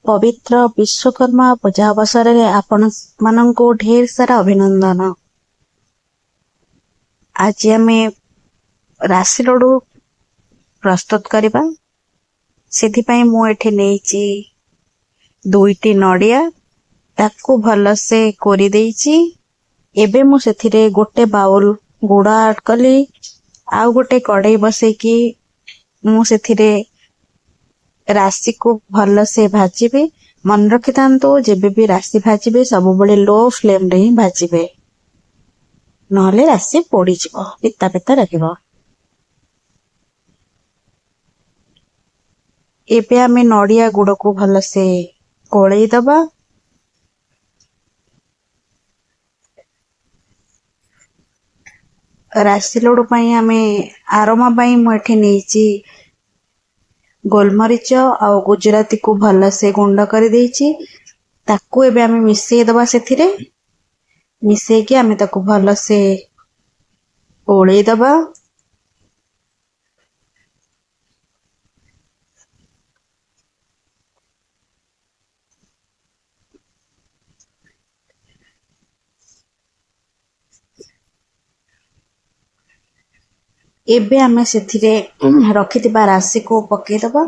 पवित्र विश्वकर्मा पूजा अवसर में आपण मानंको ढेर सारा अभिनंदन। आज आम राशि लड्डू प्रस्तुत करवा से मुझे नहीं दुईटी नड़िया ताकू भलसे कोरी देइछि। एबे मु सेथिरे गोटे बाउल गुड़ ऐड कली आउ गोटे कड़ाई बसैकी मु सेथिरे राशि को भलसे भाजिबे। मन रखि थांतु जेबे भी राशि भाजिबे सब बड़े लो फ्लेम रे ही भाजिबे नहले राशि पोड़ी जिवो पिता पिता रखिबो। एबे आमे नड़िया गुड़ को भलसे कोळेई दबा। राशि लड्डू पई आमे आरोमा पई मु एठी नेइची गोलमरीच आउ गुजराती को भलसे गुंड कर देइची। ताकू एबे आमे मिसेई दबा। सेथिरे मिसेई के आमे ताकू भलसे ओळेई दबा। एबे आमे सेथिरे रखिथिबा राशि को पकेई दबा।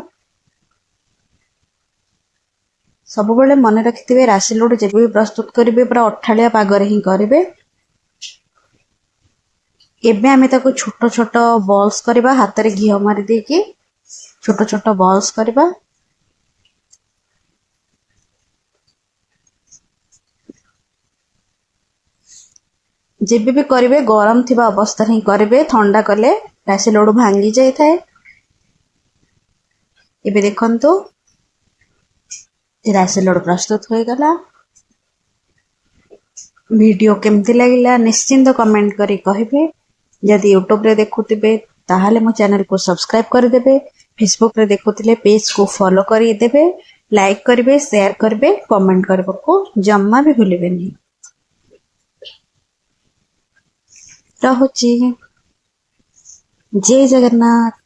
सब बेले मन रखिथिबे राशि लड्डू जेबे भी प्रस्तुत करिवे पूरा अठालिया पागरे ही करिवे। एबे आमे ताको छोट छोट बॉल्स करबा। हाथ रे घी मारी देकी छोट छोट बॉल्स करबा। जेबे भी करिवे गरम थिबा अवस्था ही करिवे। ठंडा कले राशि लड्डू भांगी जाय थाए। एबे देखंतु राशि लड्डू प्रस्तुत हो गला। वीडियो केमती लागिला निश्चिंत कमेंट करी कहिबे। यदि यूट्यूब रे देखुतिबे ताहाले मो चैनल को सब्सक्राइब कर देबे। फेसबुक रे देखुतिले पेज को फॉलो करी देबे। लाइक करिवे शेयर करबे कमेंट करबो को जम्मा भी भूलिबेनी। रहुची जय जगन्नाथ।